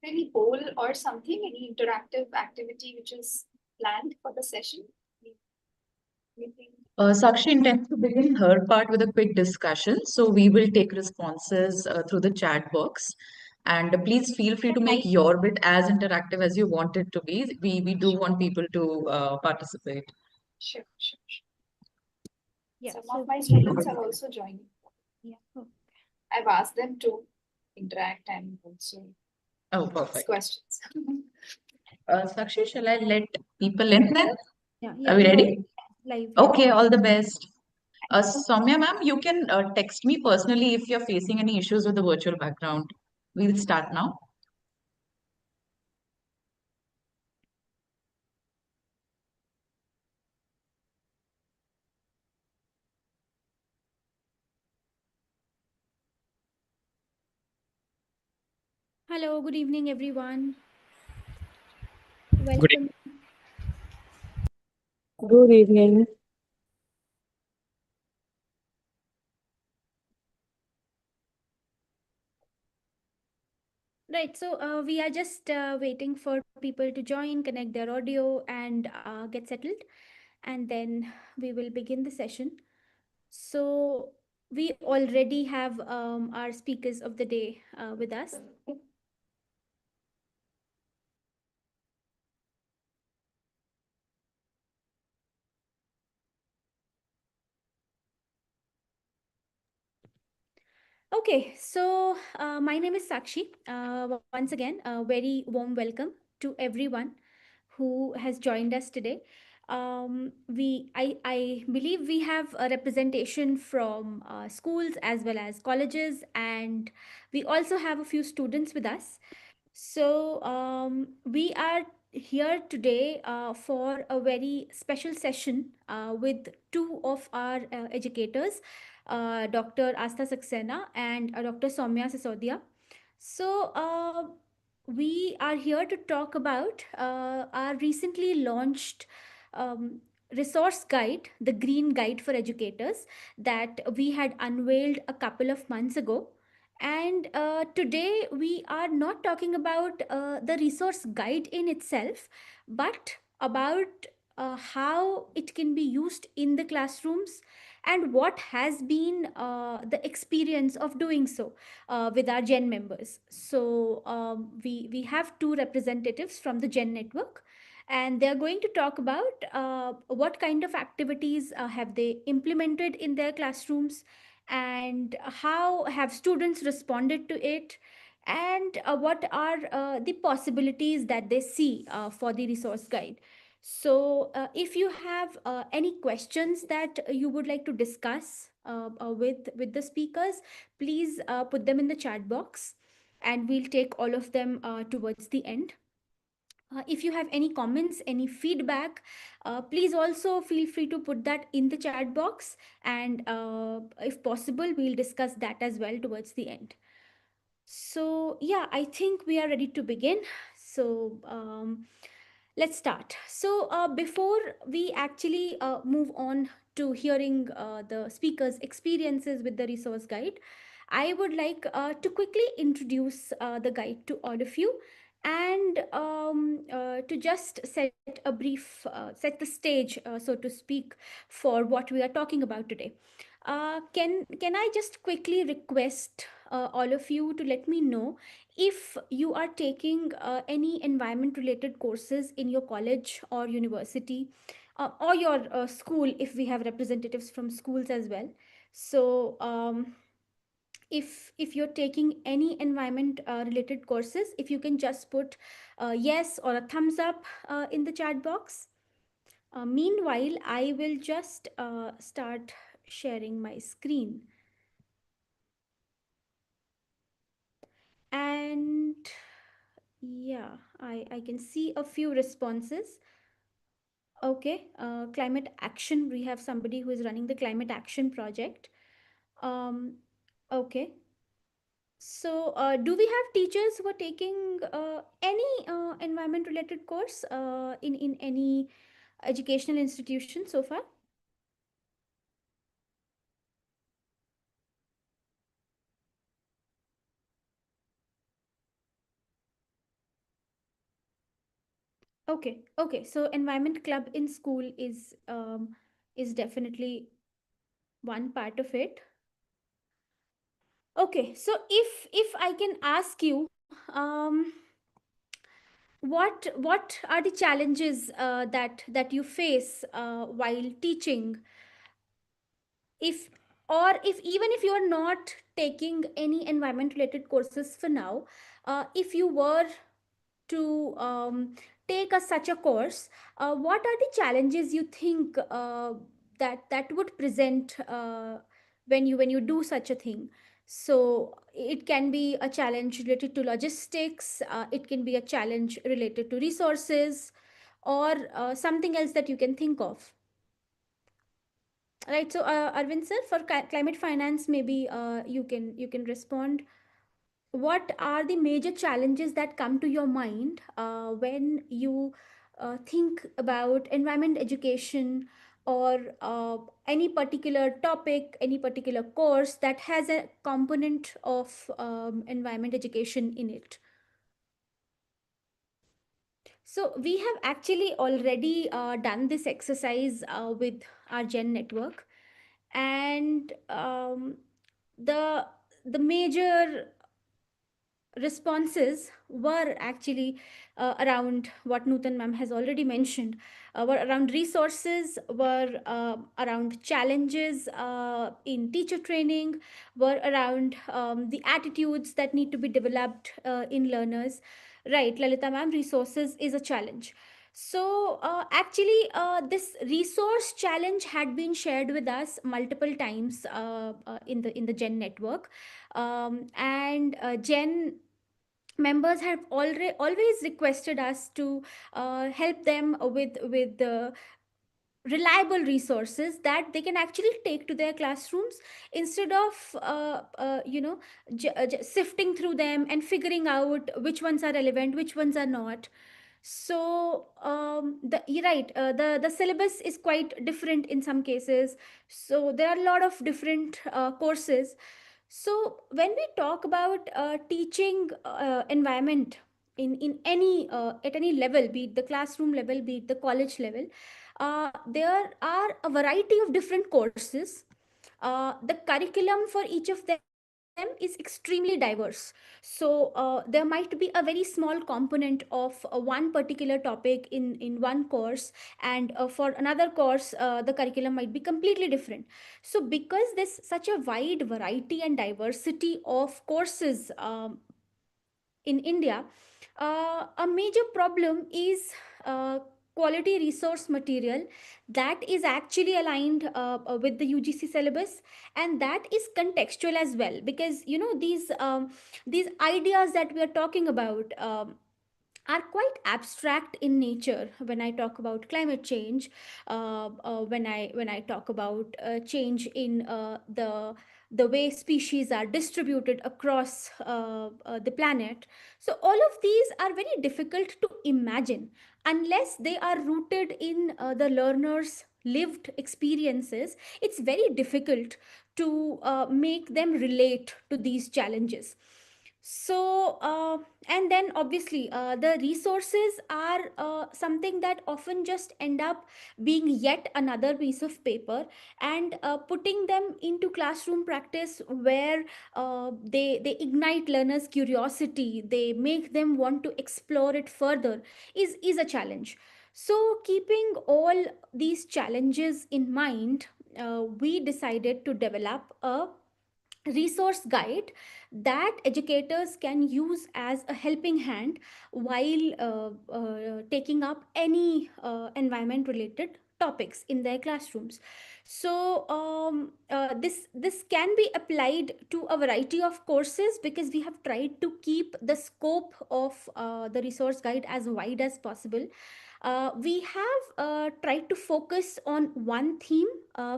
Any poll or something, any interactive activity which is planned for the session? Anything? Sakshi intends to begin her part with a quick discussion. So we will take responses through the chat box. And please feel free to make your bit as interactive as you want it to be. We do want people to participate. Sure, sure, sure. Yeah, Some so of my students are also joining. yeah. Okay. I've asked them to interact and also Oh, ask perfect. questions. Sakshi, shall I let people in then? Yeah, Are we you are ready? live. Yeah. Okay, all the best. Saumya ma'am, you can text me personally if you're facing any issues with the virtual background. We'll start now. Hello, good evening, everyone. Good Welcome. Good evening. Right, so we are just waiting for people to join, connect their audio, and get settled, and then we will begin the session. So we already have our speakers of the day with us. Okay, so my name is Sakshi. Once again, a very warm welcome to everyone who has joined us today. I believe we have a representation from schools as well as colleges, and we also have a few students with us. So we are here today for a very special session with two of our educators, Dr. Astha Saxena and Dr. Saumya Sisodia. So we are here to talk about our recently launched um, resource guide, the Green Guide for Educators, that we had unveiled a couple of months ago. And today we are not talking about the resource guide in itself, but about how it can be used in the classrooms and what has been the experience of doing so with our Gen members. So we have two representatives from the Gen network, and they are going to talk about what kind of activities have they implemented in their classrooms, and how have students responded to it, and what are the possibilities that they see for the resource guide. So if you have any questions that you would like to discuss with the speakers, please put them in the chat box, and we'll take all of them towards the end. If you have any comments, any feedback, please also feel free to put that in the chat box, and if possible, we'll discuss that as well towards the end. So, yeah, I think we are ready to begin. So, let's start. So, before we actually move on to hearing the speaker's experiences with the resource guide, I would like to quickly introduce the guide to all of you, and to just set the stage, so to speak, for what we are talking about today. Can I just quickly request all of you to let me know if you are taking any environment related courses in your college or university, or your school, if we have representatives from schools as well. So if you're taking any environment related courses, if you can just put yes or a thumbs up in the chat box. Meanwhile, I will just start sharing my screen. And yeah, I can see a few responses. Okay, climate action. We have somebody who is running the climate action project. Um, okay. So, do we have teachers who are taking any environment related course in any educational institution so far? Okay. So environment club in school is definitely one part of it. Okay, so if I can ask you, what are the challenges that you face while teaching, if if even if you are not taking any environment related courses for now, if you were to take such a course, what are the challenges you think that would present when you do such a thing? So it can be a challenge related to logistics, it can be a challenge related to resources, or something else that you can think of. Right. So Arvind sir, for climate finance, maybe you can respond. What are the major challenges that come to your mind when you think about environment education, or any particular topic, any particular course that has a component of environment education in it? So we have actually already done this exercise with our Gen network, and the the major responses were actually around what Nutan ma'am has already mentioned, were around resources, were around challenges in teacher training, were around the attitudes that need to be developed in learners. Right, Lalita ma'am, resources is a challenge. So actually, this resource challenge had been shared with us multiple times in the Gen network, and Gen members have already always requested us to help them with reliable resources that they can actually take to their classrooms, instead of sifting through them and figuring out which ones are relevant, which ones are not. So you're right, the syllabus is quite different in some cases, so there are a lot of different courses. So when we talk about teaching environment in any at any level, be it the classroom level, be it the college level, there are a variety of different courses. The curriculum for each of them is extremely diverse. So there might be a very small component of one particular topic in one course, and for another course the curriculum might be completely different. So because there's such a wide variety and diversity of courses in India, a major problem is quality resource material that is actually aligned with the UGC syllabus, and that is contextual as well, because these ideas that we are talking about are quite abstract in nature. When I talk about climate change, when I talk about change in the way species are distributed across the planet, so all of these are very difficult to imagine unless they are rooted in the learner's lived experiences. It's very difficult to make them relate to these challenges. So and then obviously the resources are something that often just end up being yet another piece of paper, and putting them into classroom practice where they ignite learners curiosity, they make them want to explore it further, is a challenge. So keeping all these challenges in mind, we decided to develop a resource guide that educators can use as a helping hand while taking up any environment related topics in their classrooms. So this can be applied to a variety of courses, because we have tried to keep the scope of the resource guide as wide as possible. We have tried to focus on one theme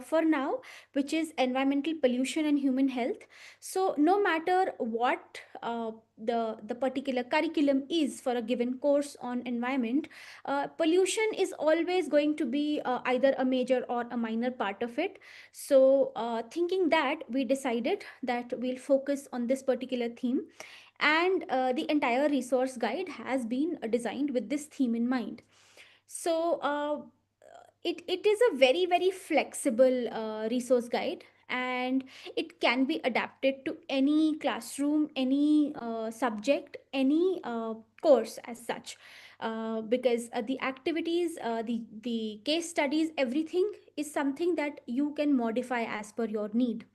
for now, which is environmental pollution and human health. So no matter what the particular curriculum is for a given course on environment, pollution is always going to be either a major or a minor part of it. So thinking that, we decided that we'll focus on this particular theme, and the entire resource guide has been designed with this theme in mind. So it is a very, very flexible resource guide, and it can be adapted to any classroom, any subject, any course as such. Because the activities, the case studies, everything is something that you can modify as per your need.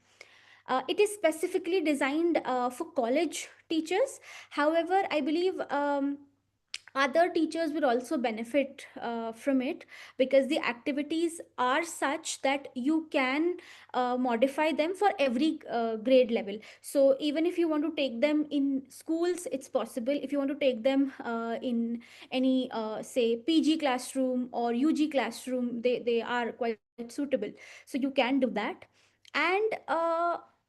It is specifically designed for college teachers. However, I believe other teachers will also benefit from it, because the activities are such that you can modify them for every grade level. So even if you want to take them in schools, it's possible. If you want to take them in any say PG classroom or UG classroom, they are quite suitable. So you can do that. And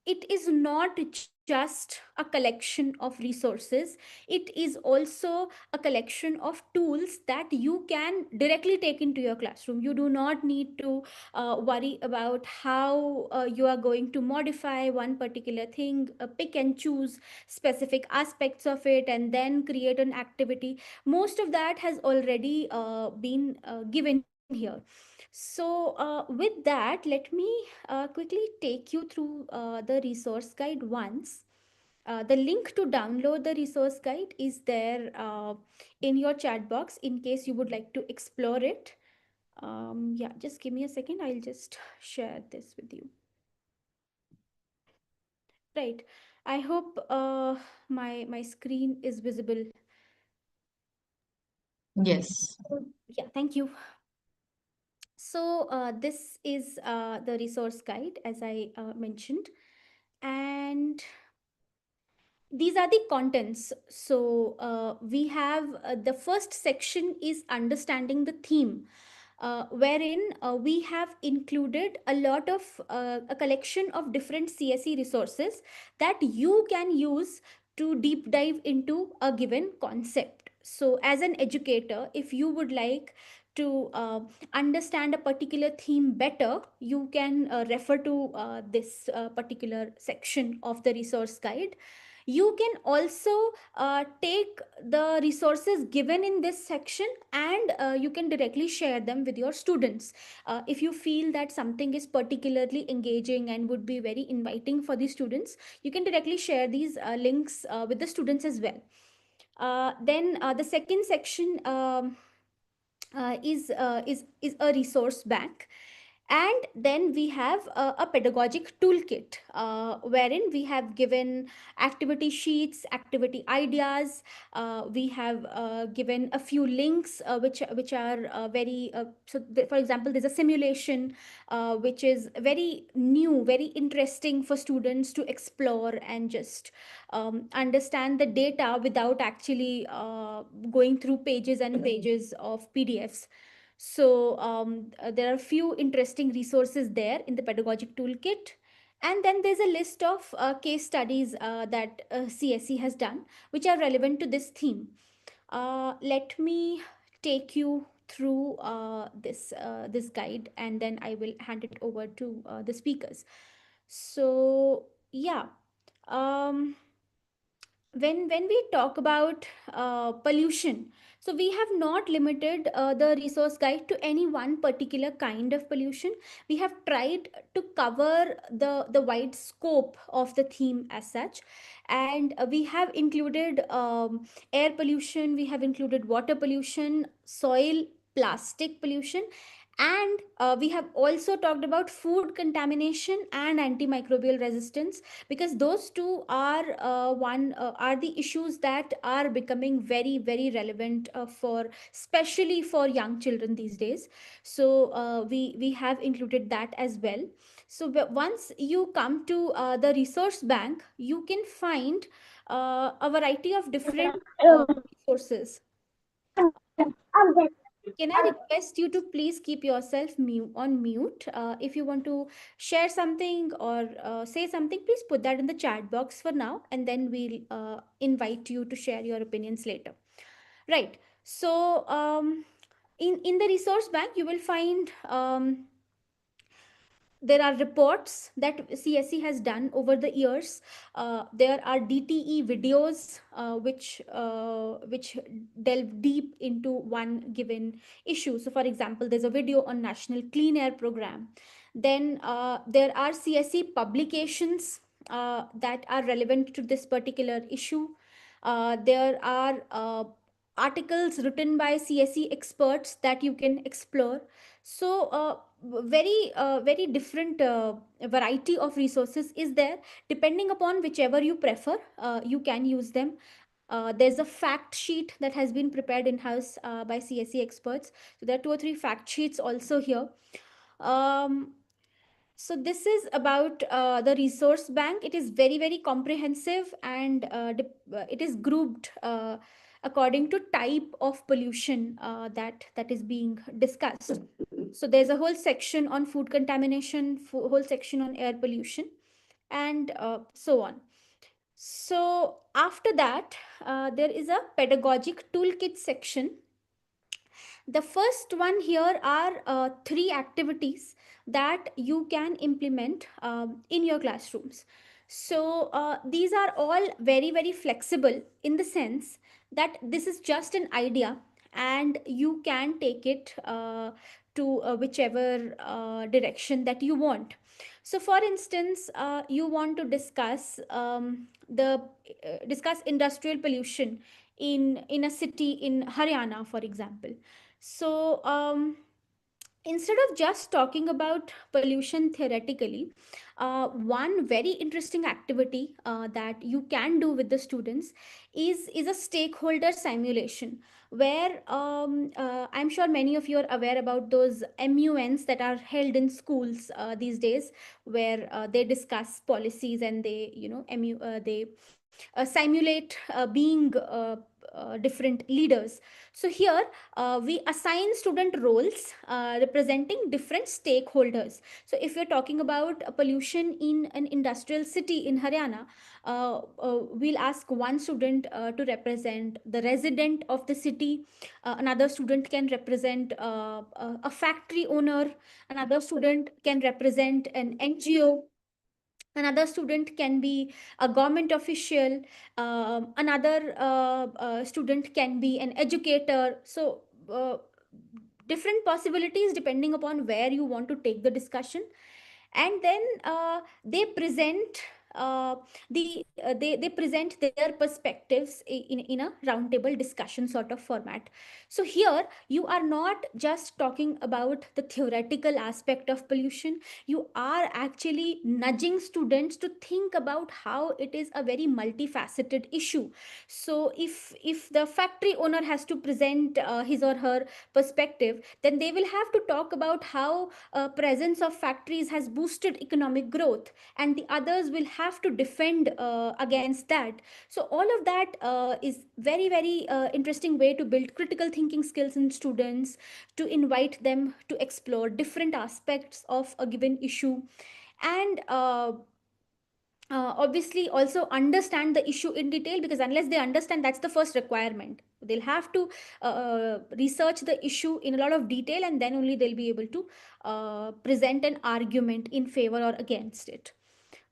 it is not just a collection of resources, it is also a collection of tools that you can directly take into your classroom. You do not need to worry about how you are going to modify one particular thing, pick and choose specific aspects of it, and then create an activity. Most of that has already been given here. So with that, let me quickly take you through the resource guide once. The link to download the resource guide is there in your chat box in case you would like to explore it. Yeah, just give me a second. I'll just share this with you. Right. I hope my screen is visible. Yes. Yeah, thank you. So this is the resource guide, as I mentioned, and these are the contents. So we have the first section is understanding the theme, wherein we have included a lot of a collection of different CSE resources that you can use to deep dive into a given concept. So as an educator, if you would like to understand a particular theme better, you can refer to this particular section of the resource guide. You can also take the resources given in this section, and you can directly share them with your students. If you feel that something is particularly engaging and would be very inviting for the students, you can directly share these links with the students as well. Then the second section is a resource bank. And then we have a pedagogic toolkit, wherein we have given activity sheets, activity ideas. We have given a few links which are very for example, there's a simulation which is very new, very interesting for students to explore and just understand the data without actually going through pages and pages of PDFs. So there are a few interesting resources there in the pedagogic toolkit. And then there's a list of case studies that CSE has done, which are relevant to this theme. Let me take you through this guide, and then I will hand it over to the speakers. So yeah, um, when we talk about pollution, so we have not limited the resource guide to any one particular kind of pollution. We have tried to cover the wide scope of the theme as such. And we have included air pollution, we have included water pollution, soil, plastic pollution, and we have also talked about food contamination and antimicrobial resistance, because those two are one are the issues that are becoming very, very relevant for especially for young children these days. So we have included that as well. So once you come to the resource bank, you can find a variety of different resources. Can I request you to please keep yourself on mute? If you want to share something or say something, please put that in the chat box for now, and then we'll invite you to share your opinions later. Right. So in the resource bank, you will find there are reports that CSE has done over the years. There are DTE videos which delve deep into one given issue. So, for example, there's a video on National Clean Air Program. Then there are CSE publications that are relevant to this particular issue. There are articles written by CSE experts that you can explore. So, very different variety of resources is there. Depending upon whichever you prefer, you can use them. There's a fact sheet that has been prepared in house by CSE experts. So there are 2 or 3 fact sheets also here. Um, so this is about the resource bank. It is very comprehensive, and it is grouped according to type of pollution that is being discussed. So there's a whole section on food contamination, whole section on air pollution, and so on. So after that, there is a pedagogic toolkit section. The first one here are 3 activities that you can implement in your classrooms. So these are all very flexible, in the sense that this is just an idea and you can take it to whichever direction that you want. So for instance, you want to discuss the discuss industrial pollution in a city in Haryana, for example. So instead of just talking about pollution theoretically, one very interesting activity that you can do with the students is a stakeholder simulation, where I'm sure many of you are aware about those MUNs that are held in schools these days, where they discuss policies, and they, they simulate being different leaders. So here we assign student roles representing different stakeholders. So if you're talking about pollution in an industrial city in Haryana, we'll ask one student to represent the resident of the city. Another student can represent a factory owner. Another student can represent an NGO. Another student can be a government official. Another student can be an educator. So different possibilities depending upon where you want to take the discussion. And then they present they present their perspectives in a roundtable discussion sort of format. So here you are not just talking about the theoretical aspect of pollution. You are actually nudging students to think about how it is a very multifaceted issue. So if the factory owner has to present his or her perspective, then they will have to talk about how presence of factories has boosted economic growth, and the others will have to defend against that. So all of that is very interesting way to build critical thinking skills in students, to invite them to explore different aspects of a given issue, and obviously also understand the issue in detail, because unless they understand, that's the first requirement. They'll have to research the issue in a lot of detail, and then only they'll be able to present an argument in favor or against it.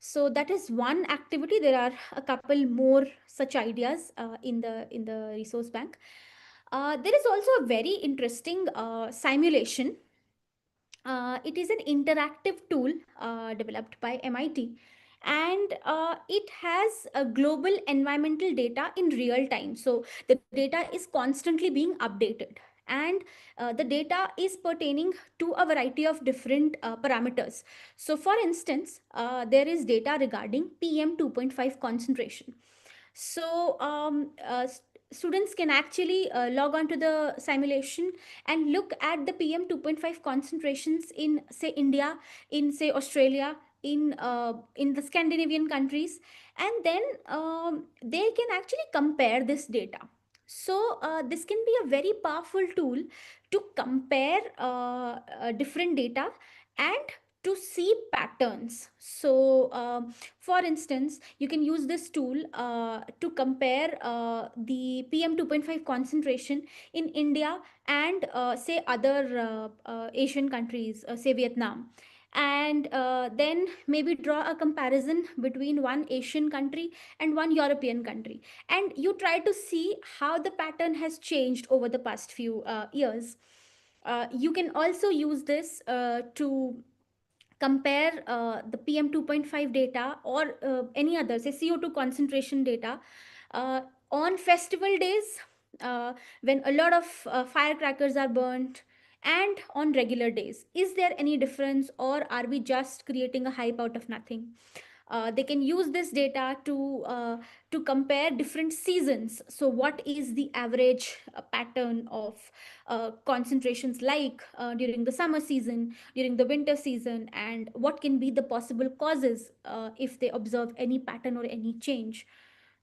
So that is one activity. There are a couple more such ideas in the resource bank. There is also a very interesting simulation. It is an interactive tool developed by MIT, and it has a global environmental data in real time. So the data is constantly being updated, and the data is pertaining to a variety of different parameters. So for instance, there is data regarding PM 2.5 concentration. So students can actually log on to the simulation and look at the PM 2.5 concentrations in, say, India, in, say, Australia, in the Scandinavian countries, and then they can actually compare this data. So this can be a very powerful tool to compare different data and to see patterns. So for instance, you can use this tool to compare the PM 2.5 concentration in India and say other Asian countries, say Vietnam. and then maybe draw a comparison between one Asian country and one European country, and you try to see how the pattern has changed over the past few years. You can also use this to compare the PM 2.5 data or any other, say CO2 concentration data, uh, on festival days, when a lot of firecrackers are burnt, and on regular days. Is there any difference, or are we just creating a hype out of nothing? They can use this data to compare different seasons. So what is the average pattern of concentrations like during the summer season, during the winter season, and what can be the possible causes if they observe any pattern or any change.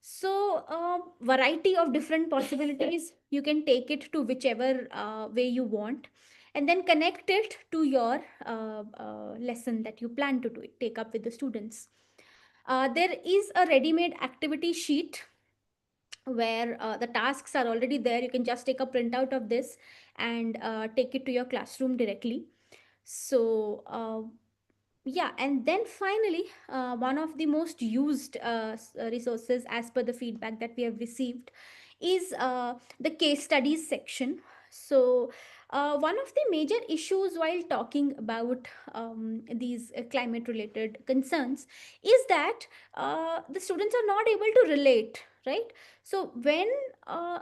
So variety of different possibilities, you can take it to whichever way you want, and then connect it to your lesson that you plan to take up with the students. There is a ready-made activity sheet where the tasks are already there. You can just take a printout of this and take it to your classroom directly. So yeah, and then finally, one of the most used resources as per the feedback that we have received is the case studies section. So one of the major issues while talking about these climate related concerns is that the students are not able to relate, right? So when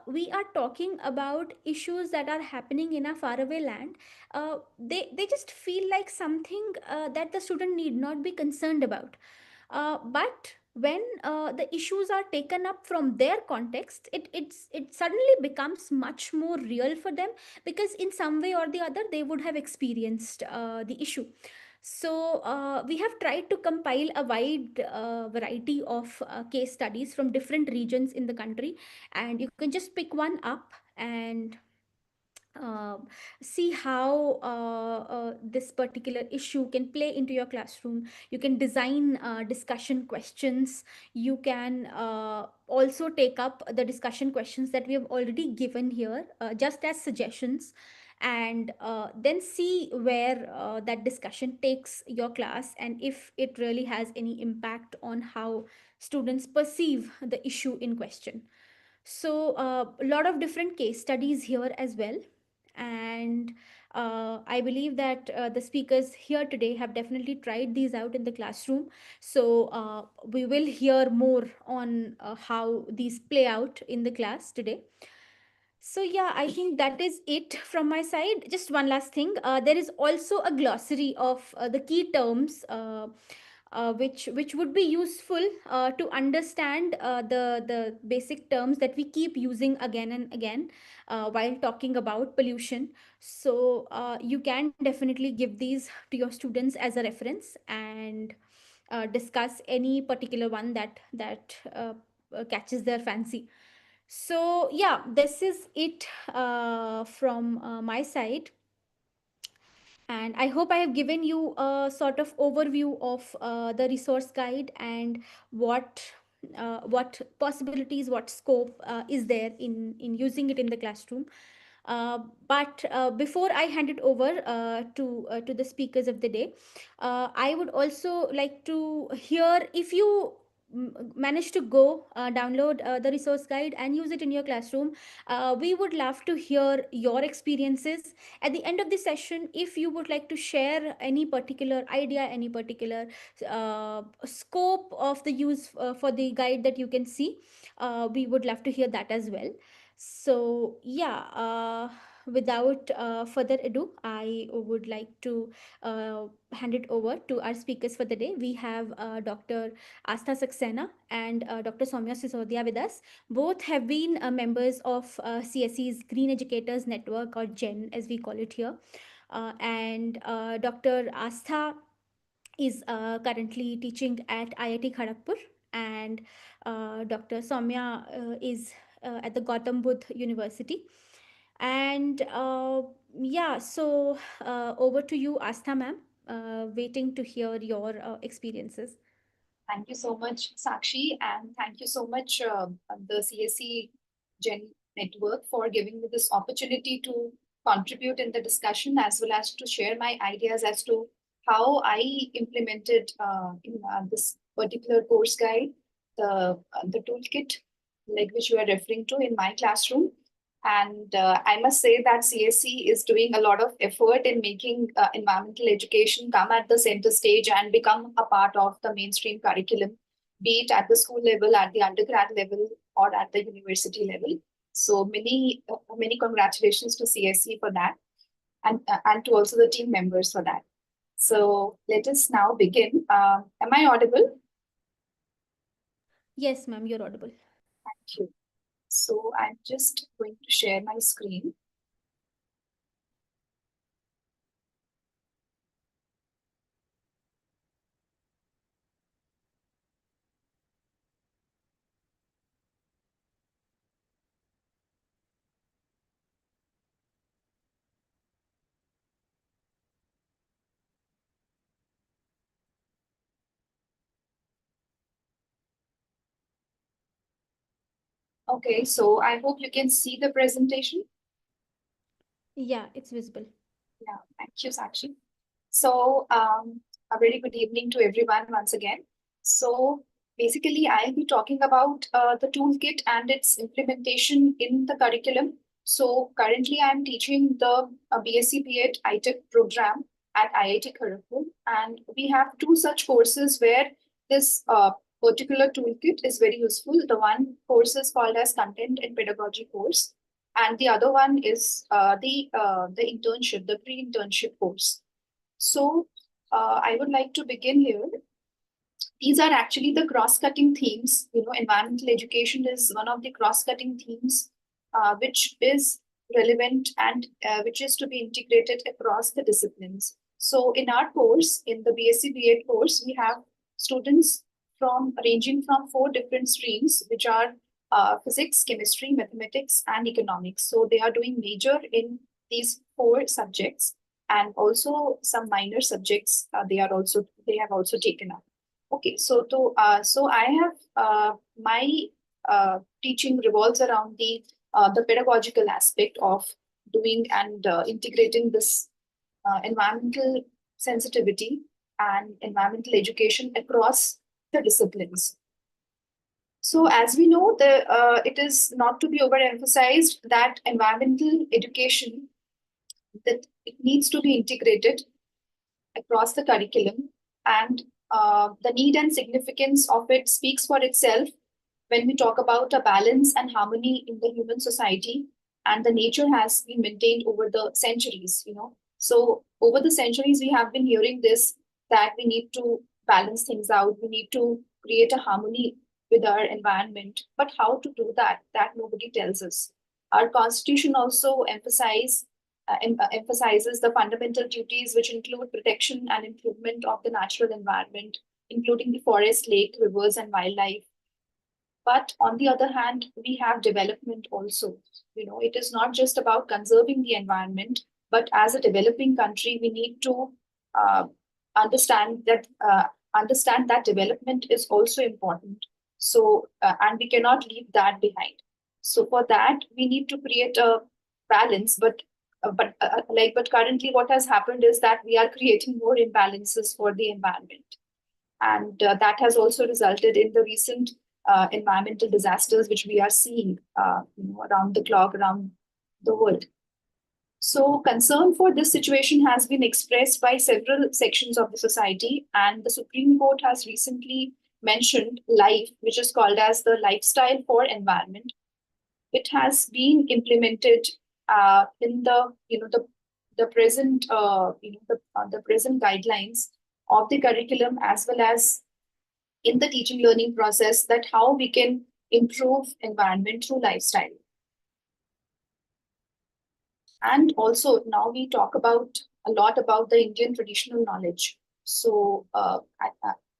we are talking about issues that are happening in a faraway land, they just feel like something that the student need not be concerned about. But when the issues are taken up from their context, it suddenly becomes much more real for them, because in some way or the other they would have experienced the issue. So we have tried to compile a wide variety of case studies from different regions in the country, and you can just pick one up and uh, see how this particular issue can play into your classroom. You can design discussion questions. You can also take up the discussion questions that we have already given here, just as suggestions, and then see where that discussion takes your class, and if it really has any impact on how students perceive the issue in question. So a lot of different case studies here as well, and I believe that the speakers here today have definitely tried these out in the classroom. So we will hear more on how these play out in the class today. So yeah, I think that is it from my side. Just one last thing. There is also a glossary of the key terms, which would be useful to understand the basic terms that we keep using again and again while talking about pollution. So you can definitely give these to your students as a reference, and discuss any particular one that catches their fancy. So yeah, this is it from my side, and I hope I have given you a sort of overview of the resource guide and what what possibilities, what scope is there in using it in the classroom. But before I hand it over to the speakers of the day, I would also like to hear if you manage to go download the resource guide and use it in your classroom. We would love to hear your experiences at the end of the session. If you would like to share any particular idea, any particular scope of the use for the guide that you can see, we would love to hear that as well. So yeah, without further ado, I would like to hand it over to our speakers for the day. We have Dr. Astha Saxena and Dr. Saumya Sisodia with us. Both have been members of CSE's Green Educators Network, or GEN as we call it here. And Dr. Astha is currently teaching at IIT Kharagpur, and Dr. Saumya is at the Gautam Budh University. And yeah, so over to you, Astha ma'am. Waiting to hear your experiences. Thank you so much, Sakshi, and thank you so much, the CSE Gen Network, for giving me this opportunity to contribute in the discussion as well as to share my ideas as to how I implemented in this particular course guide, the toolkit, like which you are referring to in my classroom. And I must say that CSE is doing a lot of effort in making environmental education come at the center stage and become a part of the mainstream curriculum, be it at the school level, at the undergrad level, or at the university level. So many congratulations to CSE for that, and to also the team members for that. So let us now begin. Am I audible? Yes, ma'am, you're audible. Thank you. So I'm just going to share my screen. Okay, so I hope you can see the presentation. Yeah, it's visible. Yeah, thank you, Sakshi. So a very good evening to everyone once again. So basically, I'll be talking about the toolkit and its implementation in the curriculum. So currently, I'm teaching the BSc B.Ed ITech program at IIT Kharagpur, and we have two such courses where this particular toolkit is very useful. The one course is called as Content and Pedagogy course, and the other one is the internship, the pre-internship course. So I would like to begin here. These are actually the cross-cutting themes. Environmental education is one of the cross-cutting themes, which is relevant and which is to be integrated across the disciplines. So in our course, in the BSc B.Ed course, we have students from ranging from 4 different streams, which are physics, chemistry, mathematics, and economics. So they are doing major in these 4 subjects, and also some minor subjects they have also taken up. Okay, so I have my teaching revolves around the pedagogical aspect of doing and integrating this environmental sensitivity and environmental education across the disciplines. So as we know, it is not to be overemphasized that environmental education, that it needs to be integrated across the curriculum, and the need and significance of it speaks for itself when we talk about a balance and harmony in the human society, and the nature has been maintained over the centuries. So over the centuries we have been hearing this, that we need to balance things out, we need to create a harmony with our environment, but how to do that nobody tells us. Our constitution also emphasizes the fundamental duties, which include protection and improvement of the natural environment, including the forest, lake, rivers, and wildlife. But on the other hand, we have development also. It is not just about conserving the environment, but as a developing country, we need to uh, understand that development is also important. So, and we cannot leave that behind. So for that, we need to create a balance. But currently, what has happened is that we are creating more imbalances for the environment, and that has also resulted in the recent environmental disasters which we are seeing around the clock, around the world. So concern for this situation has been expressed by several sections of the society, and the Supreme Court has recently mentioned life, which is called as the lifestyle for environment. It has been implemented in the present the present guidelines of the curriculum, as well as in the teaching learning process, that how we can improve environment through lifestyle. And also now we talk about a lot about the Indian traditional knowledge. So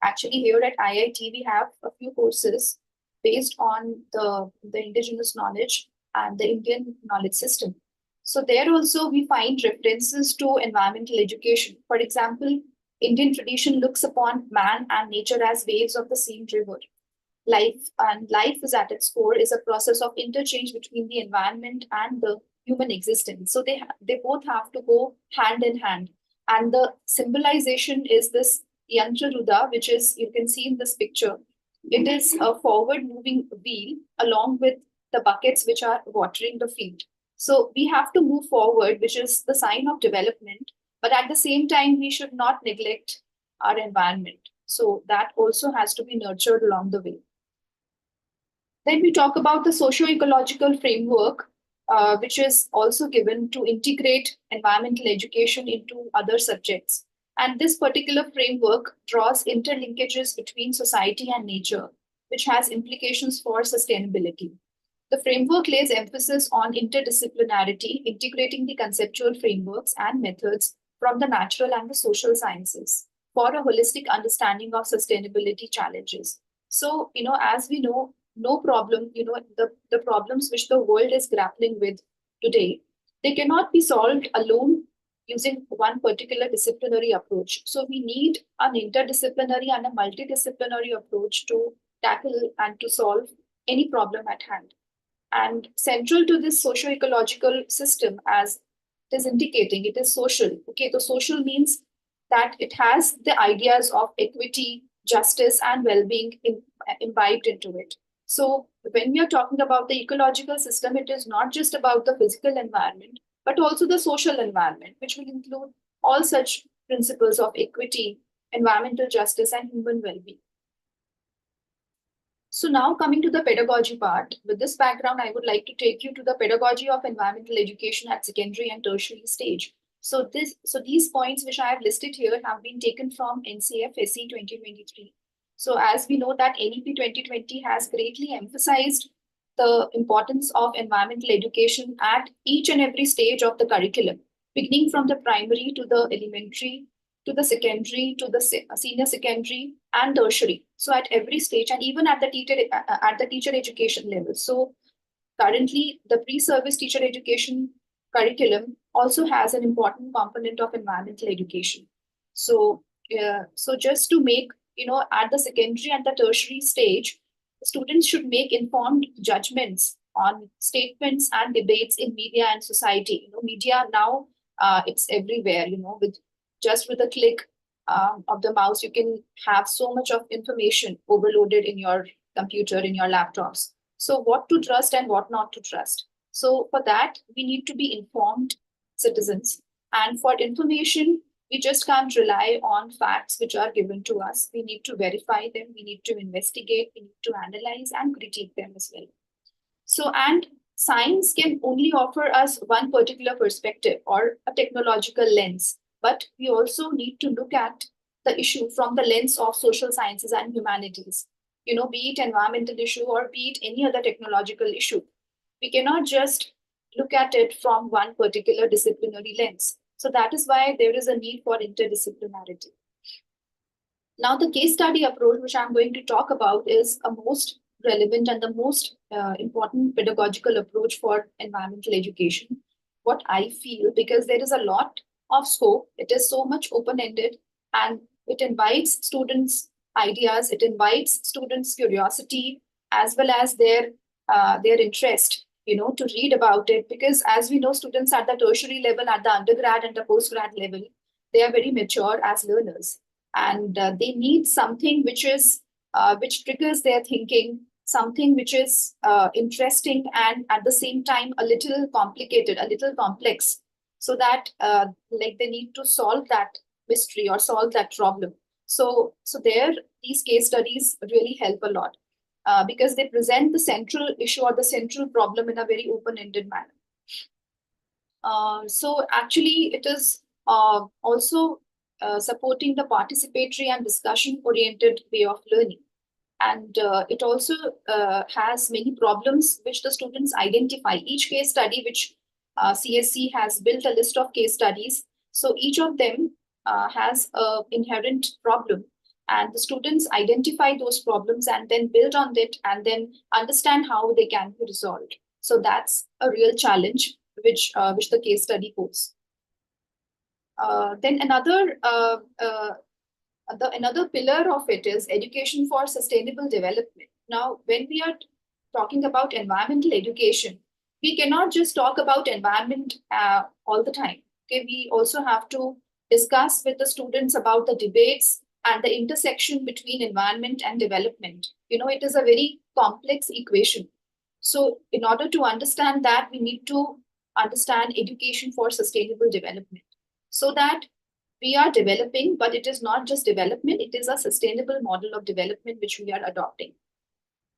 actually here at IIT we have a few courses based on the indigenous knowledge and the Indian knowledge system. So there also we find references to environmental education. For example, Indian tradition looks upon man and nature as waves of the same river. Life is at its core is a process of interchange between the environment and the human existence. So they both have to go hand in hand. And the symbolization is this Yantra Ruda, which is, you can see in this picture. It is a forward moving wheel along with the buckets which are watering the field. So we have to move forward, which is the sign of development. But at the same time, we should not neglect our environment. So that also has to be nurtured along the way. Then we talk about the socio-ecological framework, which is also given to integrate environmental education into other subjects. And this particular framework draws interlinkages between society and nature, which has implications for sustainability. The framework lays emphasis on interdisciplinarity, integrating the conceptual frameworks and methods from the natural and the social sciences for a holistic understanding of sustainability challenges. So, as we know, no problem, the problems which the world is grappling with today, they cannot be solved alone using one particular disciplinary approach. So we need an interdisciplinary and a multidisciplinary approach to tackle and to solve any problem at hand. And central to this socio-ecological system, as it is indicating, it is social. Okay, so social means that it has the ideas of equity, justice, and well-being imbibed into it. So when we are talking about the ecological system, it is not just about the physical environment, but also the social environment, which will include all such principles of equity, environmental justice, and human well-being. So now coming to the pedagogy part, with this background, I would like to take you to the pedagogy of environmental education at secondary and tertiary stage. So these points which I have listed here have been taken from NCF SE 2023. So as we know that NEP 2020 has greatly emphasized the importance of environmental education at each and every stage of the curriculum, beginning from the primary to the elementary, to the secondary, to the senior secondary and tertiary. So at every stage, and even at the teacher education level. So currently, the pre-service teacher education curriculum also has an important component of environmental education. So just to make, at the secondary and the tertiary stage, students should make informed judgments on statements and debates in media and society. Media now, it's everywhere, with a click of the mouse, you can have so much of information overloaded in your computer, in your laptops. So what to trust and what not to trust. So for that, we need to be informed citizens. And for information, we just can't rely on facts which are given to us. We need to verify them. We need to investigate. We need to analyze and critique them as well. So, and science can only offer us one particular perspective or a technological lens, but we also need to look at the issue from the lens of social sciences and humanities, be it environmental issue or be it any other technological issue. We cannot just look at it from one particular disciplinary lens. So that is why there is a need for interdisciplinarity. Now, the case study approach, which I'm going to talk about, is a most relevant and the most important pedagogical approach for environmental education. What I feel, because there is a lot of scope, it is so much open-ended, and it invites students' ideas, it invites students' curiosity, as well as their interest, to read about it. Because as we know, students at the tertiary level, at the undergrad and the postgrad level, they are very mature as learners, and they need something which triggers their thinking, something which is interesting and at the same time a little complicated, a little complex, so that they need to solve that mystery or solve that problem. So there, these case studies really help a lot because they present the central issue or the central problem in a very open-ended manner. So actually, it is also supporting the participatory and discussion-oriented way of learning. And it also has many problems which the students identify. Each case study, which CSC has built a list of case studies. So each of them has an inherent problem. And the students identify those problems and then build on it and then understand how they can be resolved. So that's a real challenge which the case study poses. Then another pillar of it is education for sustainable development. Now, when we are talking about environmental education, we cannot just talk about environment all the time. Okay, we also have to discuss with the students about the debates and the intersection between environment and development. It is a very complex equation. So in order to understand that, we need to understand education for sustainable development, so that we are developing, but it is not just development, it is a sustainable model of development which we are adopting.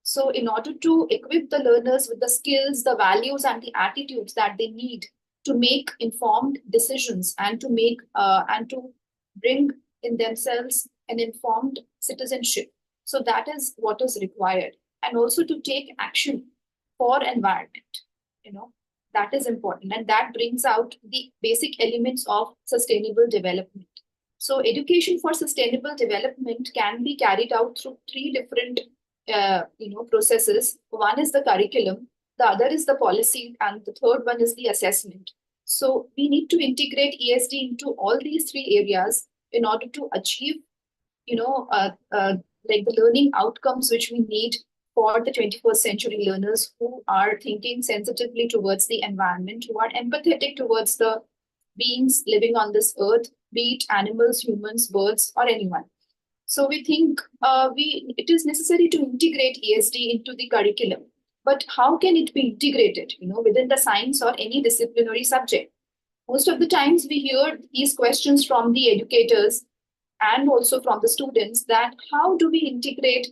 So in order to equip the learners with the skills, the values, and the attitudes that they need to make informed decisions and to make and to bring in themselves an informed citizenship. So that is what is required. And also to take action for environment, that is important. And that brings out the basic elements of sustainable development. So education for sustainable development can be carried out through three different processes. One is the curriculum, the other is the policy, and the third one is the assessment. So we need to integrate ESD into all these three areas in order to achieve, like the learning outcomes which we need for the 21st century learners who are thinking sensitively towards the environment, who are empathetic towards the beings living on this earth, be it animals, humans, birds, or anyone. So we think it is necessary to integrate ESD into the curriculum. But how can it be integrated, within the science or any disciplinary subject? Most of the times we hear these questions from the educators and also from the students, that how do we integrate,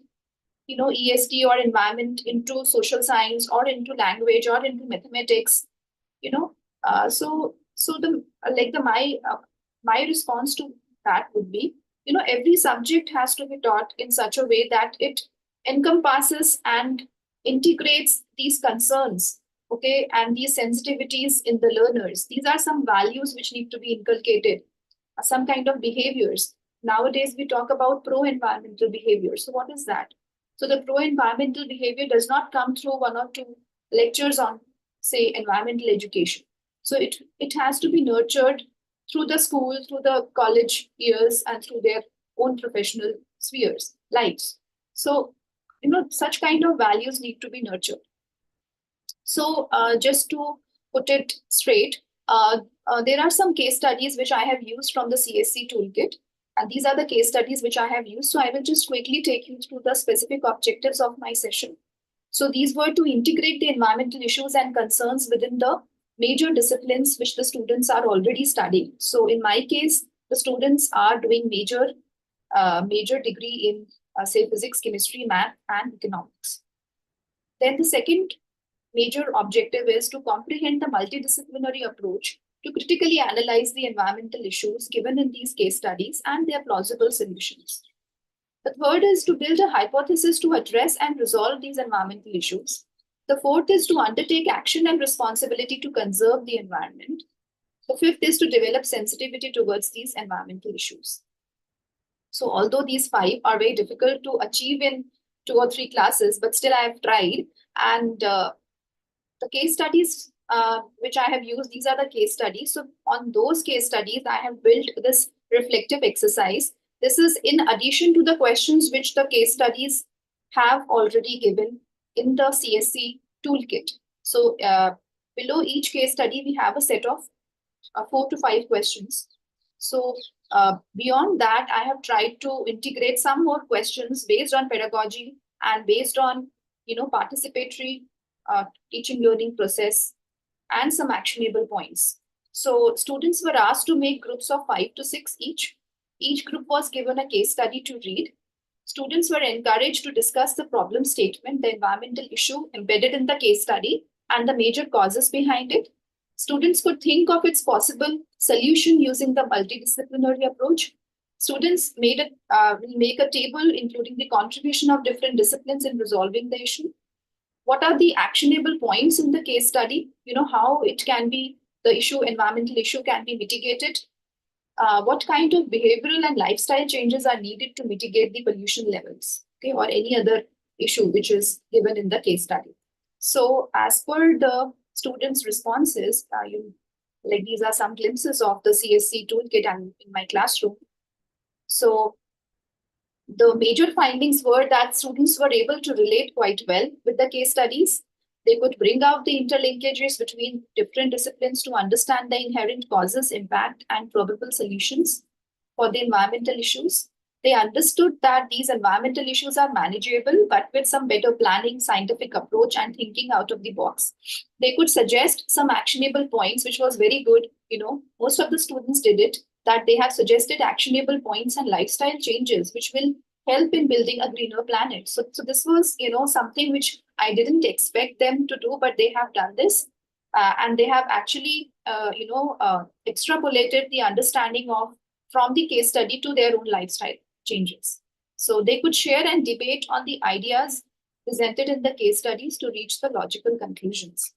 ESD or environment into social science or into language or into mathematics, my response to that would be, every subject has to be taught in such a way that it encompasses and integrates these concerns, okay, and these sensitivities in the learners. These are some values which need to be inculcated, some kind of behaviors. Nowadays, we talk about pro-environmental behavior. So what is that? So the pro-environmental behavior does not come through one or two lectures on, say, environmental education. So it has to be nurtured through the school, through the college years, and through their own professional spheres, lives. So, such kind of values need to be nurtured. So just to put it straight, there are some case studies which I have used from the CSC toolkit. And these are the case studies which I have used. So I will just quickly take you through the specific objectives of my session. So these were to integrate the environmental issues and concerns within the major disciplines which the students are already studying. So in my case, the students are doing major degree in, say, physics, chemistry, math, and economics. Then the second major objective is to comprehend the multidisciplinary approach to critically analyze the environmental issues given in these case studies and their plausible solutions. The third is to build a hypothesis to address and resolve these environmental issues. The fourth is to undertake action and responsibility to conserve the environment. The fifth is to develop sensitivity towards these environmental issues. So although these 5 are very difficult to achieve in 2 or 3 classes, but still I have tried. And the case studies which I have used, these are the case studies. So on those case studies, I have built this reflective exercise. This is in addition to the questions which the case studies have already given in the CSC toolkit. So below each case study, we have a set of 4 to 5 questions. So beyond that, I have tried to integrate some more questions based on pedagogy and based on, participatory teaching learning process and some actionable points. So students were asked to make groups of 5 to 6 each. Each group was given a case study to read. Students were encouraged to discuss the problem statement, the environmental issue embedded in the case study, and the major causes behind it. Students could think of its possible solution using the multidisciplinary approach. Students will make a table including the contribution of different disciplines in resolving the issue. What are the actionable points in the case study? How it can be, the environmental issue can be mitigated. What kind of behavioral and lifestyle changes are needed to mitigate the pollution levels, okay, or any other issue which is given in the case study. So as per the students' responses, these are some glimpses of the CSC toolkit and in my classroom. So the major findings were that students were able to relate quite well with the case studies. They could bring out the interlinkages between different disciplines to understand the inherent causes, impact, and probable solutions for the environmental issues. They understood that these environmental issues are manageable, but with some better planning, scientific approach, and thinking out of the box. They could suggest some actionable points, which was very good. Most of the students did it, that they have suggested actionable points and lifestyle changes, which will help in building a greener planet. So this was, something which I didn't expect them to do, but they have done this. And they have actually, extrapolated the understanding of from the case study to their own lifestyle changes. So they could share and debate on the ideas presented in the case studies to reach the logical conclusions.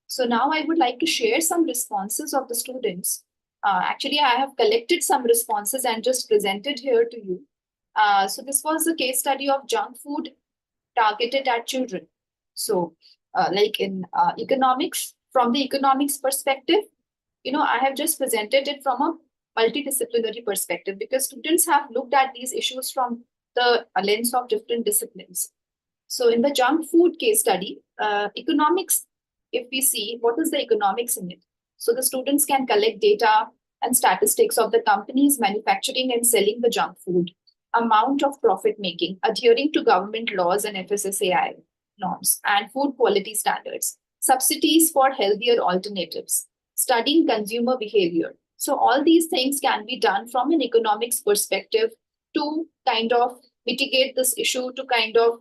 So now I would like to share some responses of the students. Actually, I have collected some responses and just presented here to you. So this was a case study of junk food targeted at children. So like in economics, from the economics perspective, I have just presented it from a multidisciplinary perspective because students have looked at these issues from the lens of different disciplines. So in the junk food case study, economics, if we see what is the economics in it. So the students can collect data and statistics of the companies manufacturing and selling the junk food, amount of profit making, adhering to government laws and FSSAI norms and food quality standards, subsidies for healthier alternatives, studying consumer behavior. So all these things can be done from an economics perspective to kind of mitigate this issue, to kind of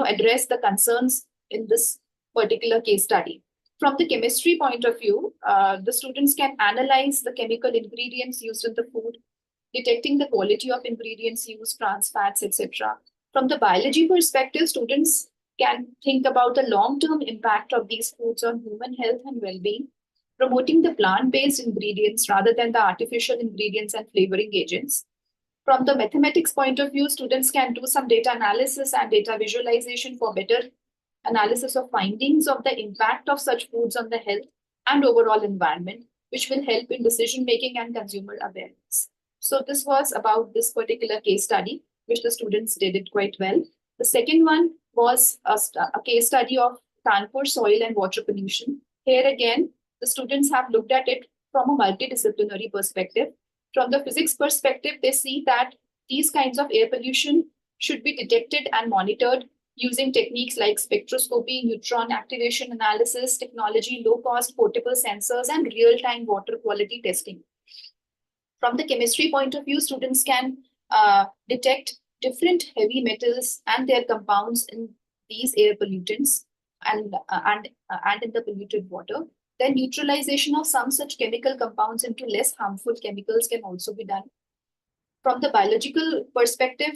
address the concerns in this particular case study. From the chemistry point of view, the students can analyze the chemical ingredients used in the food, detecting the quality of ingredients used, trans fats, etc. From the biology perspective, students can think about the long-term impact of these foods on human health and well-being, promoting the plant-based ingredients rather than the artificial ingredients and flavoring agents. From the mathematics point of view, students can do some data analysis and data visualization for better analysis of findings of the impact of such foods on the health and overall environment, which will help in decision making and consumer awareness. So this was about this particular case study, which the students did it quite well. The second one was a case study of Kanpur soil and water pollution. Here again, the students have looked at it from a multidisciplinary perspective. From the physics perspective, they see that these kinds of air pollution should be detected and monitored using techniques like spectroscopy, neutron activation analysis, technology, low-cost portable sensors, and real-time water quality testing. From the chemistry point of view, students can detect different heavy metals and their compounds in these air pollutants and in the polluted water. Then neutralization of some such chemical compounds into less harmful chemicals can also be done. From the biological perspective,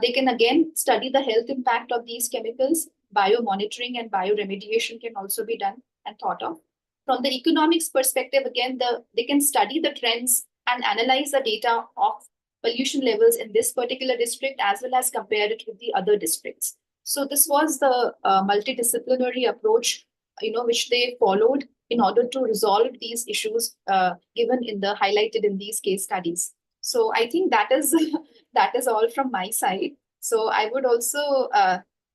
they can again study the health impact of these chemicals. Biomonitoring and bioremediation can also be done and thought of. From the economics perspective, again, they can study the trends and analyze the data of pollution levels in this particular district as well as compare it with the other districts. So this was the multidisciplinary approach, which they followed in order to resolve these issues given in the highlighted in these case studies. So I think that is that is all from my side. So I would also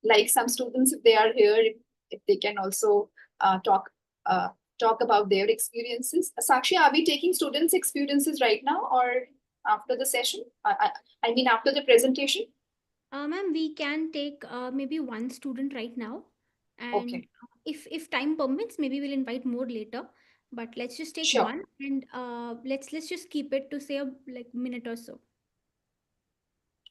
like some students, if they are here, if they can also talk about their experiences. Sakshi, are we taking students' experiences right now or after the session? I mean, after the presentation? Ma'am, we can take maybe one student right now, and Okay, if time permits, maybe we'll invite more later. But let's just take sure, one, and let's just keep it to say a like minute or so.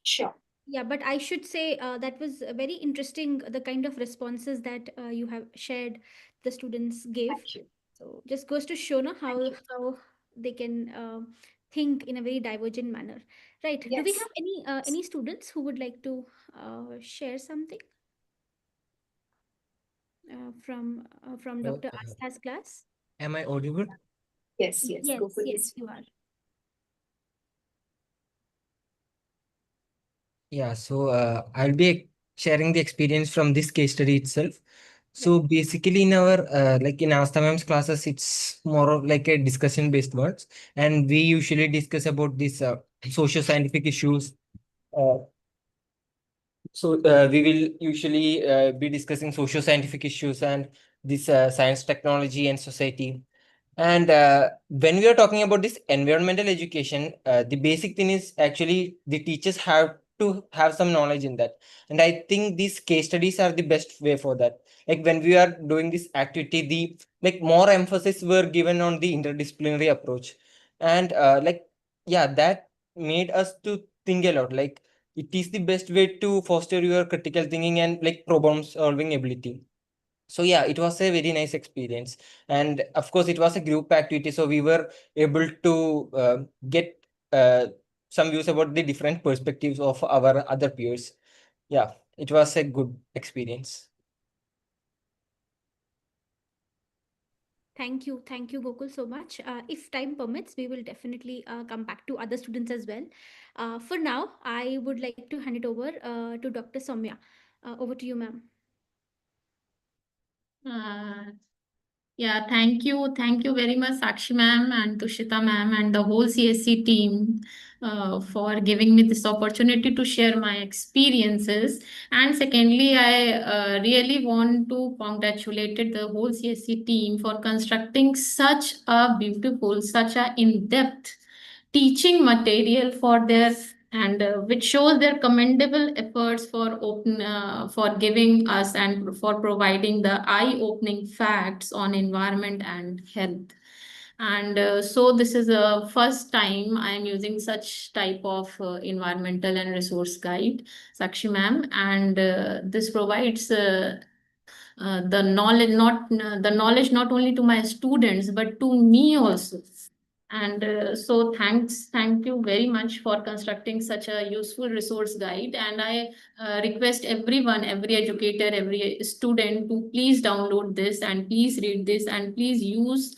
sure. Yeah, but I should say that was very interesting, the kind of responses that you have shared, the students gave. Thank you. So just goes to show no, Thank you. how they can think in a very divergent manner. Right. Do we Yes. have any students who would like to share something from So, Dr. Astha's class? am I audible? Yes, yes. Go Yes, for yes, this. you are. Yeah, so I'll be sharing the experience from this case study itself. Yeah. So basically, in our like in Astha ma'am's classes, it's more of like a discussion based ones, and we usually discuss about these socio-scientific issues. Uh, so we will usually be discussing socio-scientific issues and this science, technology, and society. And when we are talking about this environmental education, the basic thing is actually the teachers have to have some knowledge in that. And I think these case studies are the best way for that. Like when we are doing this activity, the like more emphasis were given on the interdisciplinary approach. And yeah, that made us to think a lot. Like it is the best way to foster your critical thinking and like problem solving ability. So yeah, it was a very nice experience, and of course it was a group activity, so we were able to get uh, some views about the different perspectives of our other peers. Yeah, it was a good experience. Thank you, Gokul, so much. If time permits, we will definitely come back to other students as well. For now, I would like to hand it over to Dr. Saumya. Over to you, ma'am. Uh, yeah, thank you. Thank you very much, Sakshi ma'am and Tushita ma'am and the whole CSC team for giving me this opportunity to share my experiences. And secondly, I really want to congratulate the whole CSC team for constructing such a beautiful, such a in-depth teaching material for their and which shows their commendable efforts for giving us and for providing the eye-opening facts on environment and health. And so this is the first time I am using such type of environmental and resource guide, Sakshi ma'am, and this provides the knowledge not only to my students but to me also. And so thank you very much for constructing such a useful resource guide. And I request everyone, every educator, every student to please download this and please read this and please use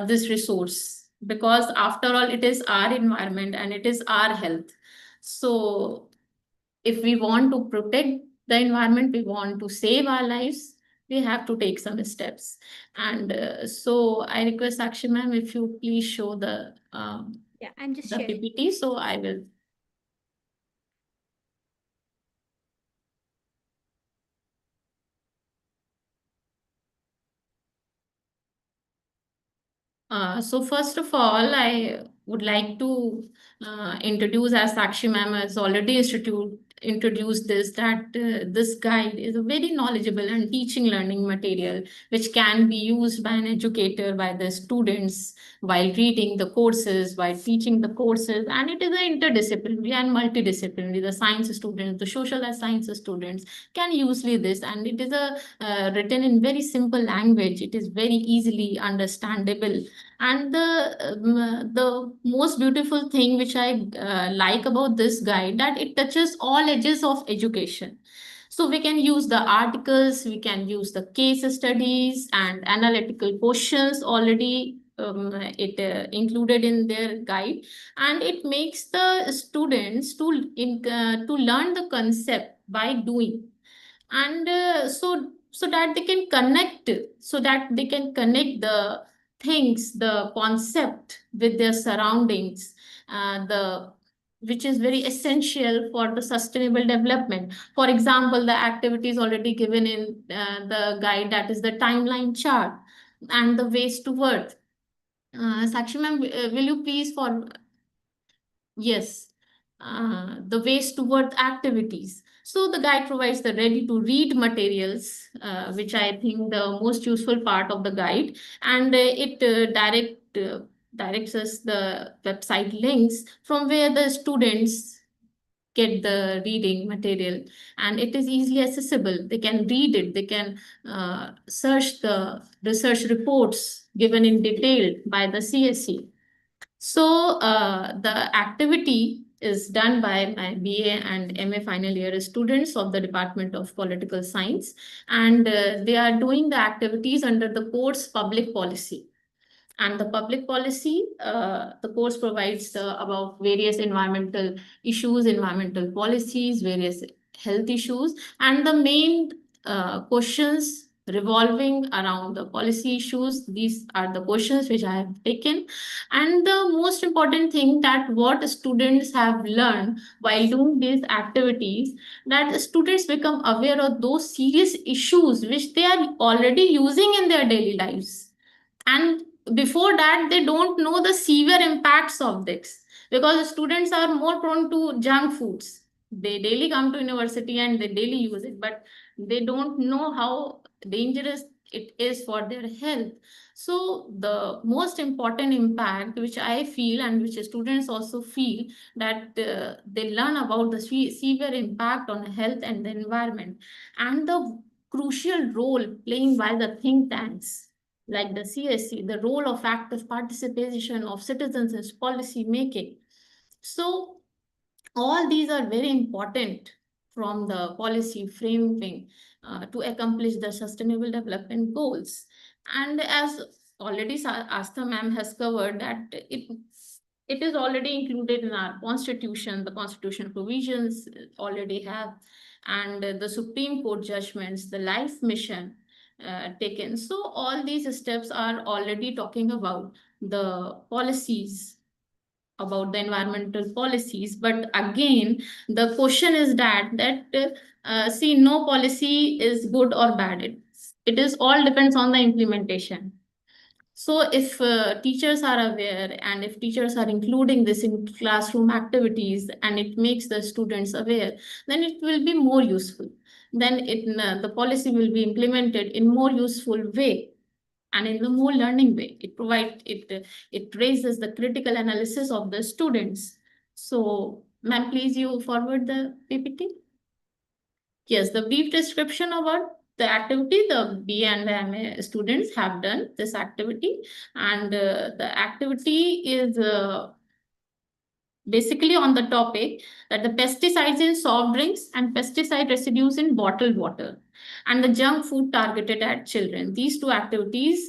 this resource, because after all, it is our environment and it is our health. So if we want to protect the environment, we want to save our lives, we have to take some steps. And so I request Sakshi ma'am, if you please show Yeah, I'm just the sharing. PPT, so I will. So first of all, I would like to introduce, as Sakshi ma'am has already introduced this, that this guide is a very knowledgeable and teaching learning material which can be used by an educator, by the students while reading the courses, while teaching the courses, and it is an interdisciplinary and multidisciplinary. The science students, the social science students can use this, and it is written in very simple language. It is very easily understandable. And the most beautiful thing which I like about this guide, that it touches all edges of education. So we can use the articles, we can use the case studies and analytical questions already it included in their guide, and it makes the students to learn the concept by doing. And so that they can connect, so that they can connect the things, the concept with their surroundings, the which is very essential for the sustainable development. For example, the activities already given in the guide, that is the timeline chart and the waste to worth. Sakshi ma'am, will you please for yes, the waste to worth activities. So the guide provides the ready to read materials, which I think the most useful part of the guide, and it directs us the website links from where the students get the reading material, and it is easily accessible. They can read it, they can search the research reports given in detail by the CSE. So the activity is done by my BA and MA final year students of the Department of Political Science, and they are doing the activities under the course Public Policy. And the public policy, the course provides about various environmental issues, environmental policies, various health issues, and the main questions revolving around the policy issues. These are the questions which I have taken. And the most important thing, that what students have learned while doing these activities, that students become aware of those serious issues which they are already using in their daily lives. And before that, they don't know the severe impacts of this, because students are more prone to junk foods. They daily come to university and they daily use it, but they don't know how dangerous it is for their health. So the most important impact which I feel, and which students also feel, that they learn about the severe impact on health and the environment, and the crucial role playing by the think tanks like the CSC, the role of active participation of citizens in policy making. So all these are very important from the policy framing to accomplish the sustainable development goals. And as already Astha ma'am has covered, that it is already included in our constitution. The constitution provisions already have, and the Supreme Court judgments, the life mission taken. So all these steps are already talking about the policies, about the environmental policies. But again, the question is that see, no policy is good or bad. It is all depends on the implementation. So if teachers are aware, and if teachers are including this in classroom activities, and it makes the students aware, then it will be more useful. Then the policy will be implemented in more useful way, and in the more learning way. It raises the critical analysis of the students. So ma'am, please you forward the PPT. Yes, the brief description about the activity. The B and the MA students have done this activity, and the activity is basically on the topic that the pesticides in soft drinks and pesticide residues in bottled water, and the junk food targeted at children. These two activities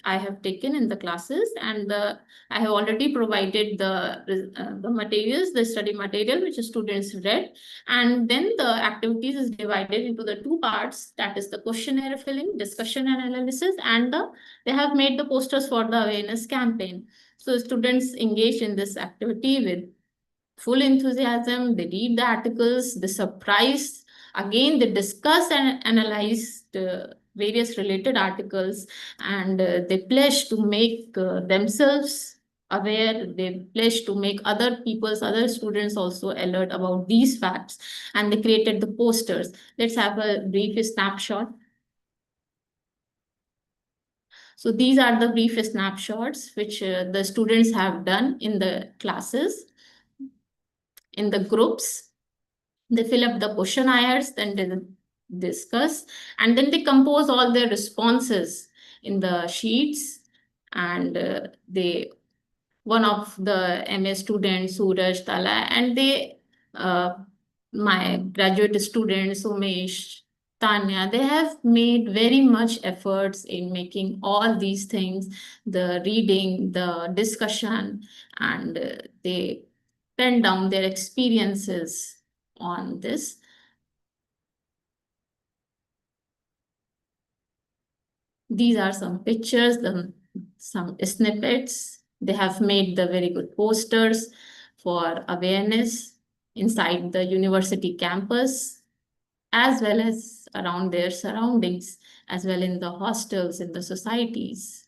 I have taken in the classes, and I have already provided the materials, the study material which the students read. And then the activities is divided into the two parts, that is the questionnaire filling, discussion and analysis, and they have made the posters for the awareness campaign. So students engage in this activity with full enthusiasm. They read the articles, they surprise. Again, they discuss and analyze the various related articles, and they pledge to make themselves aware. They pledge to make other students also alert about these facts, and they created the posters. Let's have a brief snapshot. So these are the brief snapshots which the students have done in the classes, in the groups. They fill up the questionnaires, then they discuss, and then they compose all their responses in the sheets. And one of the MA students, Suraj, Tala, and my graduate students, Umesh, Tanya, they have made very much efforts in making all these things, the reading, the discussion, and they pen down their experiences on this. These are some pictures, some snippets. They have made the very good posters for awareness inside the university campus, as well as around their surroundings, as well in the hostels, in the societies.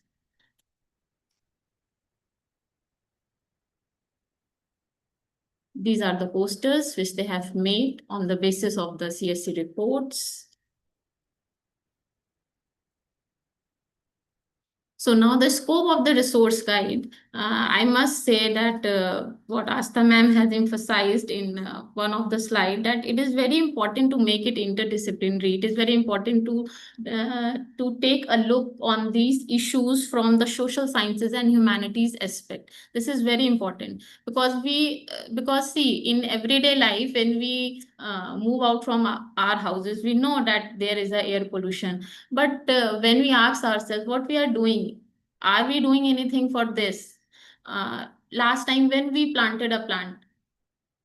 These are the posters which they have made on the basis of the CSC reports. So now the scope of the resource guide, I must say that what Astha ma'am has emphasized in one of the slide, that it is very important to make it interdisciplinary. It is very important to take a look on these issues from the social sciences and humanities aspect. This is very important, because because see, in everyday life, when we move out from our houses, we know that there is a air pollution. But when we ask ourselves what we are doing, are we doing anything for this? Last time when we planted a plant,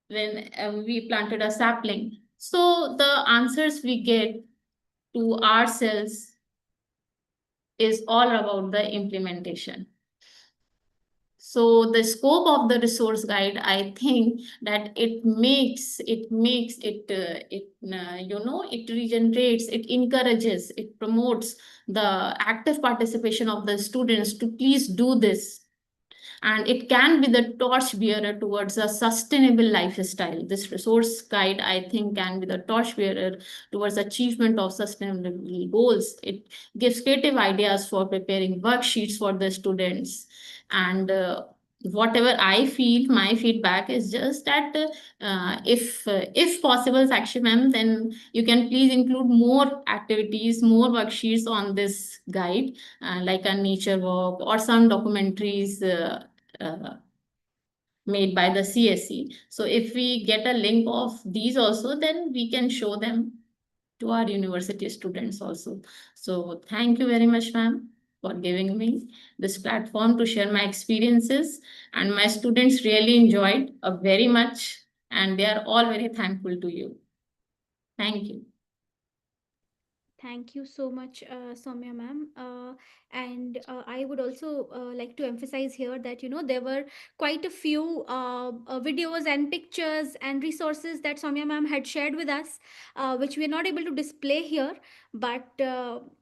when we planted a sapling, so the answers we get to ourselves is all about the implementation. So the scope of the resource guide, I think that it regenerates, it encourages, it promotes the active participation of the students to please do this, and it can be the torch bearer towards a sustainable lifestyle. This resource guide, I think, can be the torch bearer towards achievement of sustainable goals. It gives creative ideas for preparing worksheets for the students, and whatever I feel, my feedback is just that if possible, Sakshi ma'am, then you can please include more activities, more worksheets on this guide, like a nature walk or some documentaries uh, made by the CSE. So if we get a link of these also, then we can show them to our university students also. So thank you very much, ma'am, for giving me this platform to share my experiences. And my students really enjoyed very much, and they are all very thankful to you. Thank you. Thank you so much, Soumya ma'am. And I would also like to emphasize here that, there were quite a few videos and pictures and resources that Soumya ma'am had shared with us, which we are not able to display here. But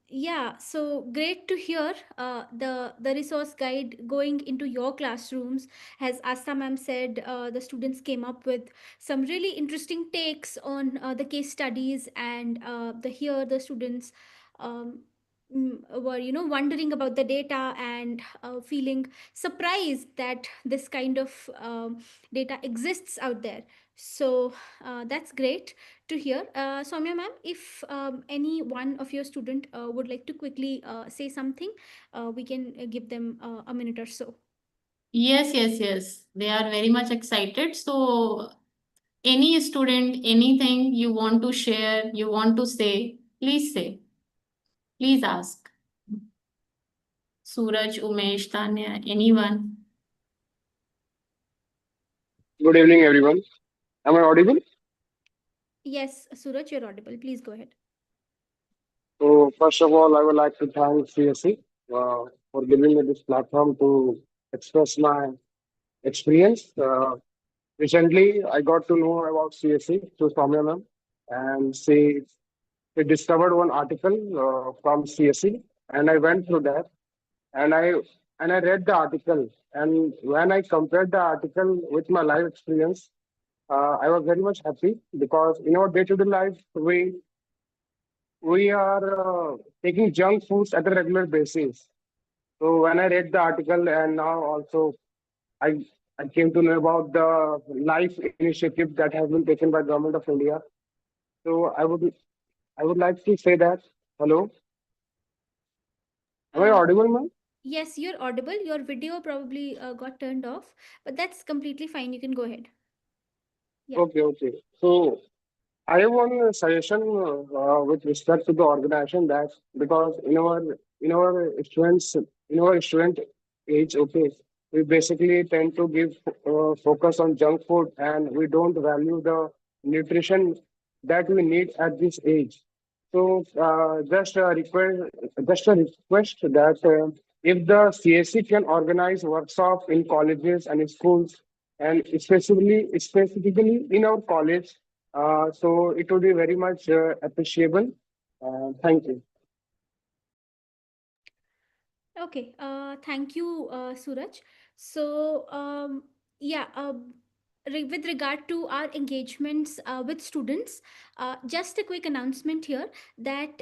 yeah, so great to hear the resource guide going into your classrooms. As Asta ma'am said, the students came up with some really interesting takes on the case studies, and the students um, were wondering about the data, and feeling surprised that this kind of data exists out there. So that's great to hear. Soumya ma'am, if any one of your student would like to quickly say something, we can give them a minute or so. Yes, yes, yes. They are very much excited. So any student, anything you want to share, you want to say. Please ask. Suraj, Umesh, Tanya, anyone? Good evening, everyone. Am I audible? Yes, Suraj, you're audible. Please go ahead. So, first of all, I would like to thank CSE for giving me this platform to express my experience. Recently, I got to know about CSE through Saumya ma'am, and she discovered one article from CSE, and I went through that, and I read the article, and when I compared the article with my life experience, I was very much happy because in our day-to-day life, we are taking junk foods at a regular basis. So when I read the article and now also I I came to know about the life initiative that has been taken by government of India. So I would like to say that hello, am I Uh, audible, ma'am? yes, you're audible. Your video probably got turned off, but that's completely fine. You can go ahead. Yeah. Okay. So I have one suggestion with respect to the organization that because in our student age, okay, we basically tend to give focus on junk food and we don't value the nutrition that we need at this age. So just a request that if the CSC can organize workshops in colleges and in schools, and specifically in our college, so it would be very much appreciable. Thank you. Okay. Thank you, Suraj. So, yeah. With regard to our engagements with students, just a quick announcement here that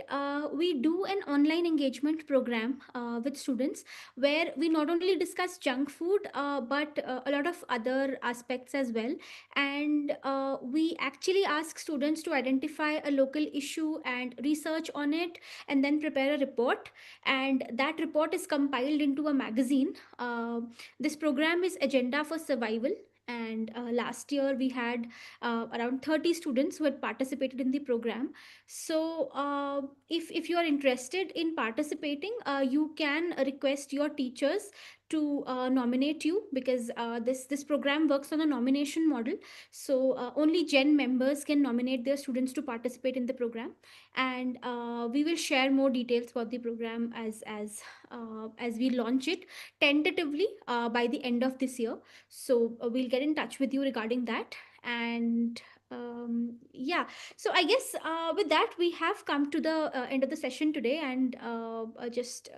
we do an online engagement program with students, where we not only discuss junk food, but a lot of other aspects as well. And we actually ask students to identify a local issue and research on it, and then prepare a report, and that report is compiled into a magazine. This program is Agenda for Survival, and last year we had around 30 students who had participated in the program. So if you are interested in participating, you can request your teachers to nominate you, because this program works on a nomination model. So only Gen members can nominate their students to participate in the program, and we will share more details about the program as we launch it tentatively by the end of this year. So we'll get in touch with you regarding that. And yeah, so I guess with that we have come to the end of the session today, and just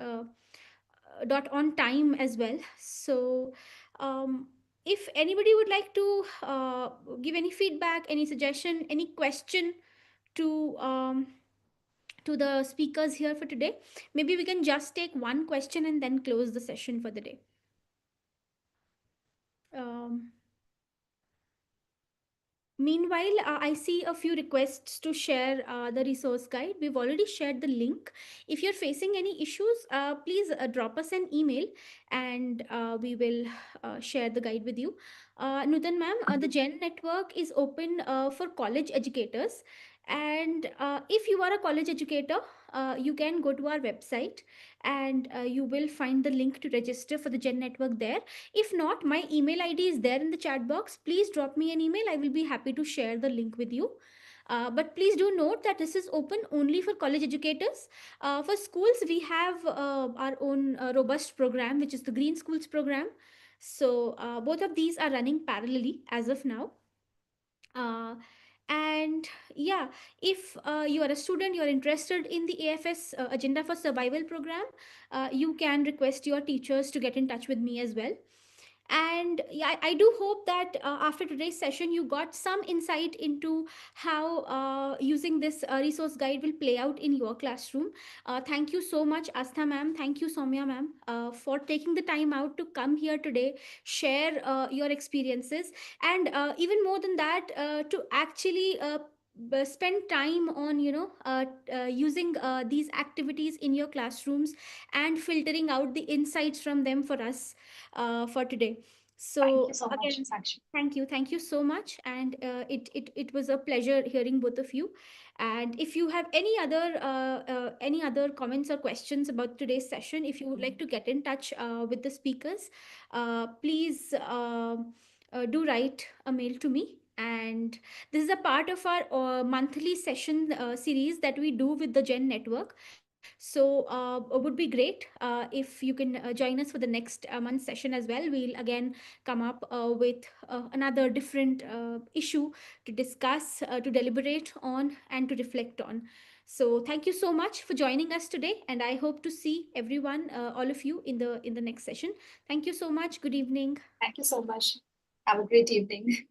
dot on time as well. So if anybody would like to give any feedback, any suggestion, any question to the speakers here for today, maybe we can just take one question and then close the session for the day. um, Meanwhile, I see a few requests to share the resource guide. We've already shared the link. If you're facing any issues, please drop us an email, and we will share the guide with you. Nutan ma'am, the Gen Network is open for college educators. And if you are a college educator, you can go to our website, and you will find the link to register for the Gen Network there. If not, my email ID is there in the chat box. Please drop me an email. I will be happy to share the link with you. But please do note that this is open only for college educators. For schools, we have our own robust program, which is the Green Schools program. So both of these are running parallelly as of now. And yeah, if you are a student, you're interested in the AFS Agenda for Survival program, you can request your teachers to get in touch with me as well. And yeah, I do hope that after today's session you got some insight into how using this resource guide will play out in your classroom. Thank you so much, Astha ma'am, thank you, Saumya ma'am, for taking the time out to come here today, share your experiences, and even more than that, to actually spend time on using these activities in your classrooms and filtering out the insights from them for us for today. Thank So you so much, again, Sakshi. thank you so much, and it was a pleasure hearing both of you. And if you have any other comments or questions about today's session, if you would like to get in touch with the speakers, please do write a mail to me. And this is a part of our monthly session series that we do with the Gen Network. So it would be great if you can join us for the next month's session as well. We'll again come up with another different issue to discuss, to deliberate on, and to reflect on. So thank you so much for joining us today, and I hope to see everyone, all of you, in the next session. Thank you so much. Good evening. Thank you so much. Have a great evening.